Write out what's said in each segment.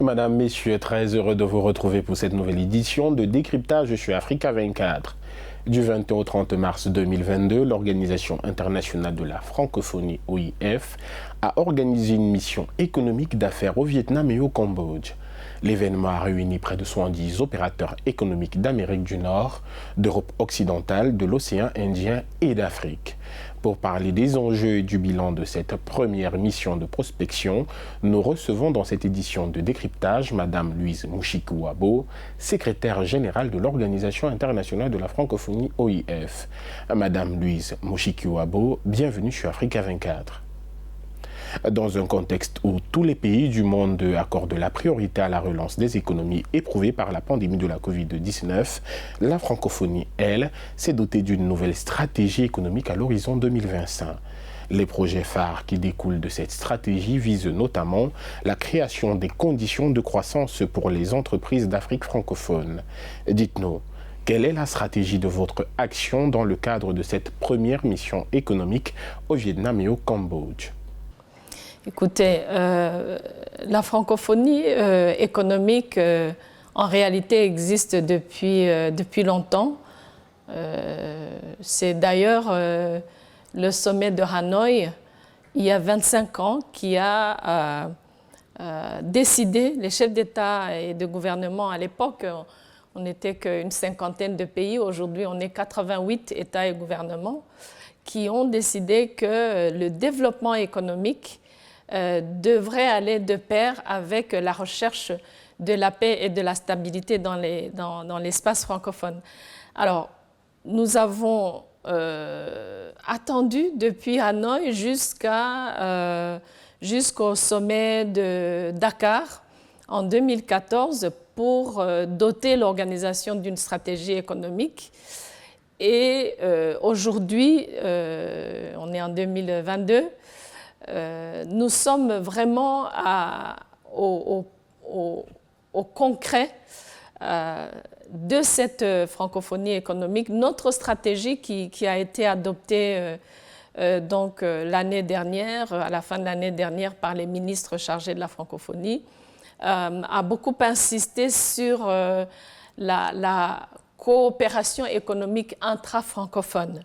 Madame, Messieurs, très heureux de vous retrouver pour cette nouvelle édition de Décryptage sur Africa 24. Du 21 au 30 mars 2022, l'Organisation internationale de la francophonie, OIF, a organisé une mission économique d'affaires au Vietnam et au Cambodge. L'événement a réuni près de 70 opérateurs économiques d'Amérique du Nord, d'Europe occidentale, de l'océan Indien et d'Afrique. Pour parler des enjeux et du bilan de cette première mission de prospection, nous recevons dans cette édition de décryptage Madame Louise Mouchikouabo, secrétaire générale de l'Organisation internationale de la francophonie OIF. Madame Louise Mouchikouabo, bienvenue sur Africa 24. Dans un contexte où tous les pays du monde accordent la priorité à la relance des économies éprouvées par la pandémie de la Covid-19, la francophonie, elle, s'est dotée d'une nouvelle stratégie économique à l'horizon 2025. Les projets phares qui découlent de cette stratégie visent notamment la création des conditions de croissance pour les entreprises d'Afrique francophone. Dites-nous, quelle est la stratégie de votre action dans le cadre de cette première mission économique au Vietnam et au Cambodge ? Écoutez, la francophonie économique, en réalité, existe depuis longtemps. C'est d'ailleurs le sommet de Hanoï, il y a 25 ans, qui a décidé, les chefs d'État et de gouvernement à l'époque, on n'était qu'une cinquantaine de pays, aujourd'hui on est 88 États et gouvernements, qui ont décidé que le développement économique devrait aller de pair avec la recherche de la paix et de la stabilité dans l'espace francophone. Alors, nous avons attendu depuis Hanoï jusqu'au sommet de Dakar en 2014 pour doter l'organisation d'une stratégie économique. Et aujourd'hui, on est en 2022, nous sommes vraiment au concret de cette francophonie économique. Notre stratégie qui a été adoptée l'année dernière, à la fin de l'année dernière, par les ministres chargés de la francophonie, a beaucoup insisté sur la coopération économique intra-francophone.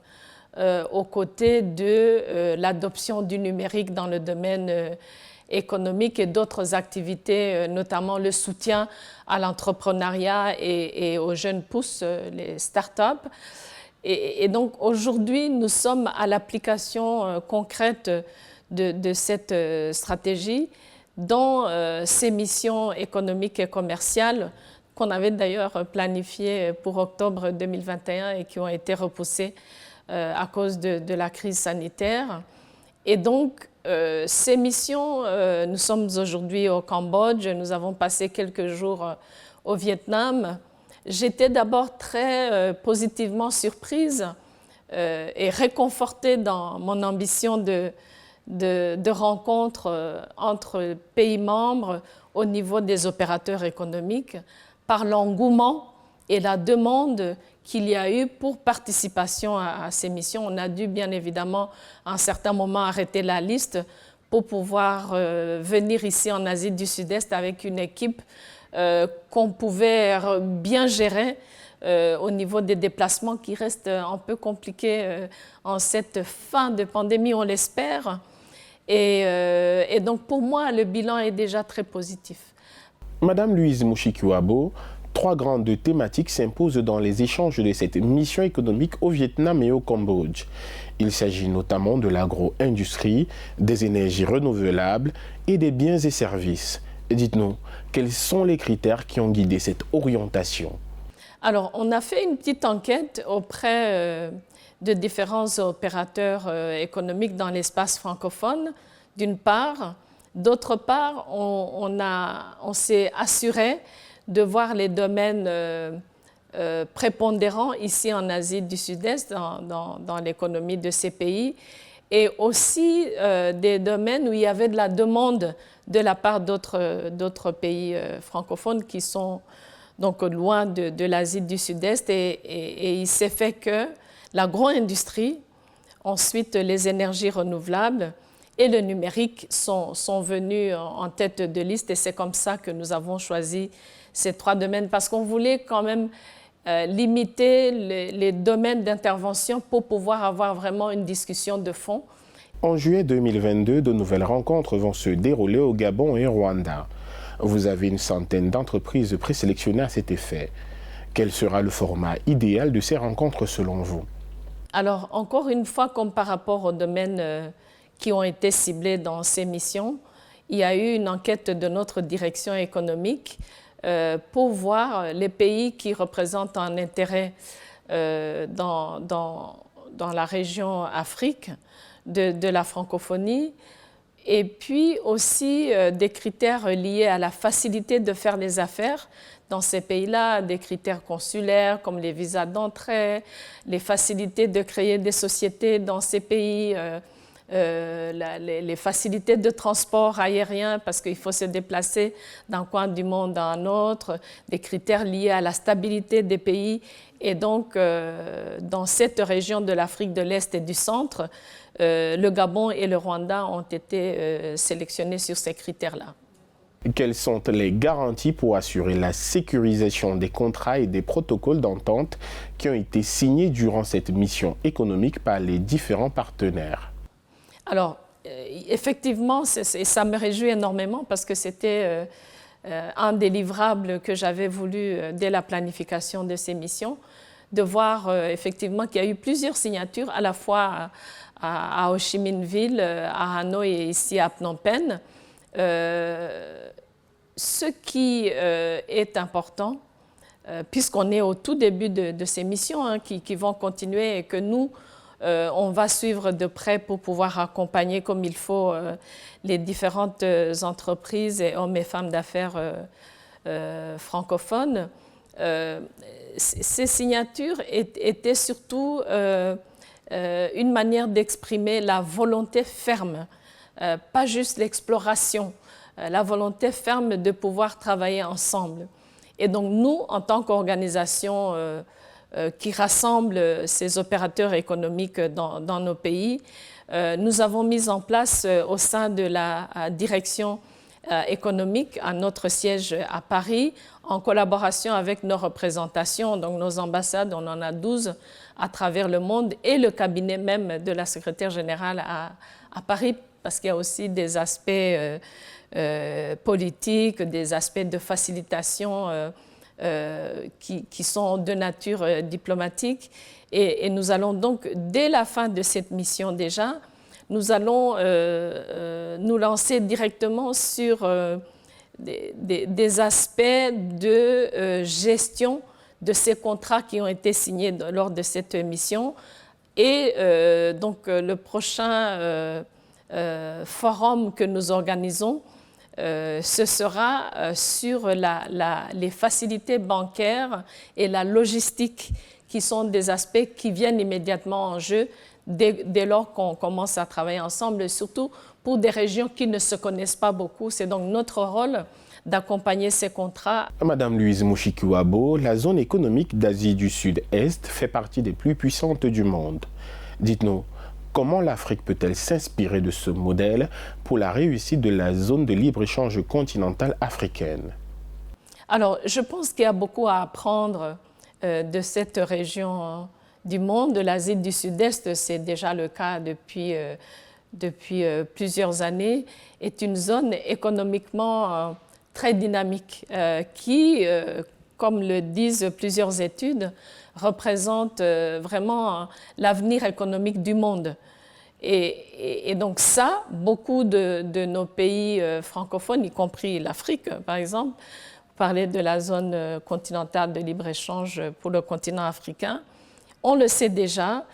Aux côtés de l'adoption du numérique dans le domaine économique et d'autres activités, notamment le soutien à l'entrepreneuriat et aux jeunes pousses, les startups. Et donc aujourd'hui, nous sommes à l'application concrète de cette stratégie dans ces missions économiques et commerciales qu'on avait d'ailleurs planifiées pour octobre 2021 et qui ont été repoussées à cause de la crise sanitaire. Et donc, ces missions, nous sommes aujourd'hui au Cambodge, nous avons passé quelques jours au Vietnam. J'étais d'abord très positivement surprise et réconfortée dans mon ambition de rencontres entre pays membres au niveau des opérateurs économiques par l'engouement et la demande qu'il y a eu pour participation à ces missions. On a dû bien évidemment à un certain moment arrêter la liste pour pouvoir venir ici en Asie du Sud-Est avec une équipe qu'on pouvait bien gérer au niveau des déplacements qui restent un peu compliqués en cette fin de pandémie, on l'espère. Et donc pour moi, le bilan est déjà très positif. Madame Louise Mouchikouabo, 3 grandes thématiques s'imposent dans les échanges de cette mission économique au Vietnam et au Cambodge. Il s'agit notamment de l'agro-industrie, des énergies renouvelables et des biens et services. Dites-nous, quels sont les critères qui ont guidé cette orientation ? Alors, on a fait une petite enquête auprès de différents opérateurs économiques dans l'espace francophone, d'une part. D'autre part, on s'est assuré de voir les domaines prépondérants ici en Asie du Sud-Est, dans l'économie de ces pays, et aussi des domaines où il y avait de la demande de la part d'autres pays francophones qui sont donc loin de l'Asie du Sud-Est. Et il s'est fait que l'agro-industrie, ensuite les énergies renouvelables et le numérique sont venus en tête de liste, et c'est comme ça que nous avons choisi ces 3 domaines, parce qu'on voulait quand même limiter les domaines d'intervention pour pouvoir avoir vraiment une discussion de fond. En juillet 2022, de nouvelles rencontres vont se dérouler au Gabon et au Rwanda. Vous avez une centaine d'entreprises présélectionnées à cet effet. Quel sera le format idéal de ces rencontres selon vous? Alors, encore une fois, comme par rapport aux domaines qui ont été ciblés dans ces missions, il y a eu une enquête de notre direction économique pour voir les pays qui représentent un intérêt dans la région Afrique de la francophonie, et puis aussi des critères liés à la facilité de faire les affaires dans ces pays-là, des critères consulaires comme les visas d'entrée, les facilités de créer des sociétés dans ces pays, les facilités de transport aérien parce qu'il faut se déplacer d'un coin du monde à un autre, des critères liés à la stabilité des pays. Et donc, dans cette région de l'Afrique de l'Est et du Centre, le Gabon et le Rwanda ont été sélectionnés sur ces critères-là. Quelles sont les garanties pour assurer la sécurisation des contrats et des protocoles d'entente qui ont été signés durant cette mission économique par les différents partenaires? Alors, effectivement, ça me réjouit énormément parce que c'était un des livrables que j'avais voulu dès la planification de ces missions, de voir effectivement qu'il y a eu plusieurs signatures, à la fois à Ho Chi Minh Ville, à Hanoï et ici à Phnom Penh. Ce qui est important, puisqu'on est au tout début de ces missions qui vont continuer et que nous, on va suivre de près pour pouvoir accompagner comme il faut les différentes entreprises et hommes et femmes d'affaires francophones. Ces signatures étaient surtout une manière d'exprimer la volonté ferme, pas juste l'exploration, la volonté ferme de pouvoir travailler ensemble. Et donc nous, en tant qu'organisation qui rassemble ces opérateurs économiques dans nos pays, nous avons mis en place au sein de la direction économique à notre siège à Paris, en collaboration avec nos représentations, donc nos ambassades, on en a 12 à travers le monde, et le cabinet même de la secrétaire générale à Paris, parce qu'il y a aussi des aspects politiques, des aspects de facilitation qui sont de nature diplomatique. Et nous allons donc, dès la fin de cette mission déjà, nous allons nous lancer directement sur des aspects de gestion de ces contrats qui ont été signés lors de cette mission. Et donc le prochain forum que nous organisons, ce sera sur les facilités bancaires et la logistique, qui sont des aspects qui viennent immédiatement en jeu dès lors qu'on commence à travailler ensemble, surtout pour des régions qui ne se connaissent pas beaucoup. C'est donc notre rôle d'accompagner ces contrats. Madame Louise Mushikiwabo, la zone économique d'Asie du Sud-Est fait partie des plus puissantes du monde. Dites-nous, comment l'Afrique peut-elle s'inspirer de ce modèle pour la réussite de la zone de libre-échange continentale africaine? Alors, je pense qu'il y a beaucoup à apprendre de cette région du monde, de l'Asie du Sud-Est. C'est déjà le cas depuis plusieurs années. Est une zone économiquement très dynamique qui, comme le disent plusieurs études, représente vraiment l'avenir économique du monde. Et donc ça, beaucoup de nos pays francophones, y compris l'Afrique par exemple, parler de la zone continentale de libre-échange pour le continent africain, on le sait déjà,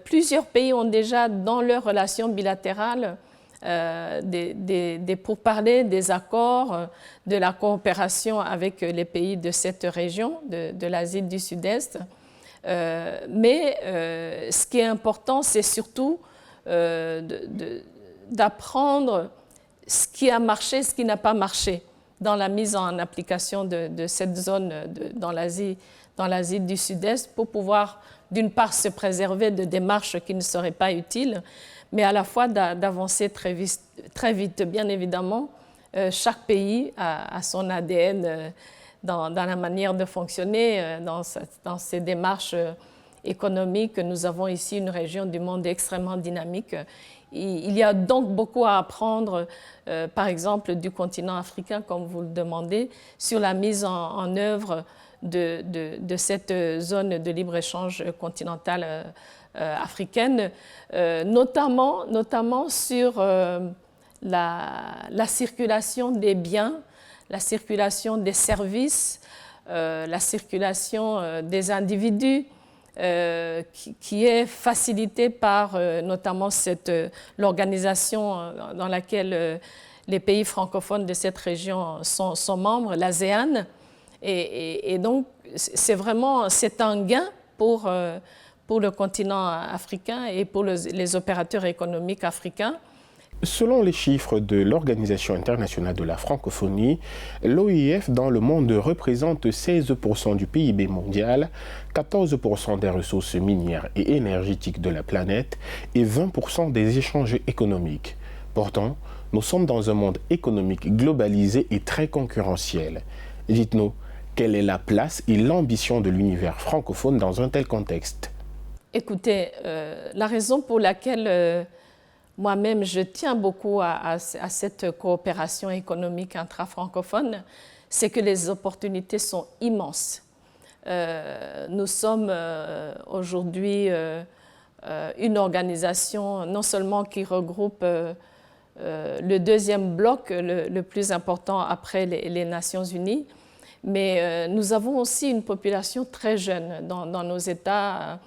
plusieurs pays ont déjà dans leurs relations bilatérales des pourparlers, des accords, de la coopération avec les pays de cette région, de l'Asie du Sud-Est. Mais ce qui est important, c'est surtout d'apprendre ce qui a marché, ce qui n'a pas marché dans la mise en application de cette zone dans l'Asie du Sud-Est pour pouvoir, d'une part, se préserver de démarches qui ne seraient pas utiles, mais à la fois d'avancer très vite. Bien évidemment, chaque pays a son ADN dans la manière de fonctionner, dans ses démarches économiques. Nous avons ici une région du monde extrêmement dynamique. Il y a donc beaucoup à apprendre, par exemple, du continent africain, comme vous le demandez, sur la mise en œuvre de cette zone de libre-échange continentale africaine, notamment sur la circulation des biens, la circulation des services, la circulation des individus, qui est facilitée par notamment l'organisation dans laquelle les pays francophones de cette région sont membres, l'ASEAN. Et donc, c'est un gain pour le continent africain et pour les opérateurs économiques africains. Selon les chiffres de l'Organisation internationale de la francophonie, l'OIF dans le monde représente 16% du PIB mondial, 14% des ressources minières et énergétiques de la planète et 20% des échanges économiques. Pourtant, nous sommes dans un monde économique globalisé et très concurrentiel. Dites-nous, quelle est la place et l'ambition de l'univers francophone dans un tel contexte? Écoutez, la raison pour laquelle moi-même je tiens beaucoup à cette coopération économique intra-francophone, c'est que les opportunités sont immenses. Nous sommes aujourd'hui une organisation non seulement qui regroupe le deuxième bloc le plus important après les Nations Unies, mais nous avons aussi une population très jeune dans nos États,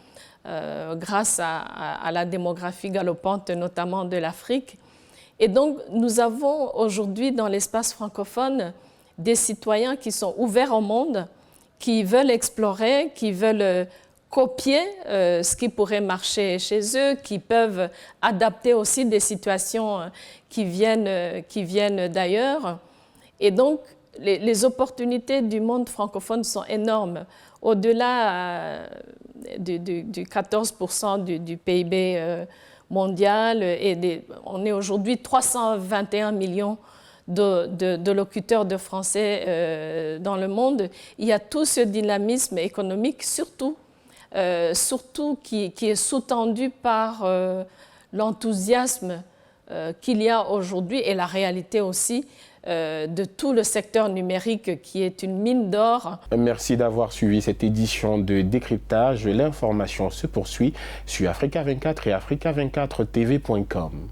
grâce à la démographie galopante, notamment de l'Afrique. Et donc, nous avons aujourd'hui dans l'espace francophone des citoyens qui sont ouverts au monde, qui veulent explorer, qui veulent copier ce qui pourrait marcher chez eux, qui peuvent adapter aussi des situations qui viennent d'ailleurs. Et donc, les opportunités du monde francophone sont énormes. Au-delà du 14% du PIB mondial, on est aujourd'hui 321 millions de locuteurs de français dans le monde. Il y a tout ce dynamisme économique, surtout qui est sous-tendu par l'enthousiasme qu'il y a aujourd'hui et la réalité aussi de tout le secteur numérique qui est une mine d'or. Merci d'avoir suivi cette édition de Décryptage. L'information se poursuit sur Africa24 et Africa24tv.com.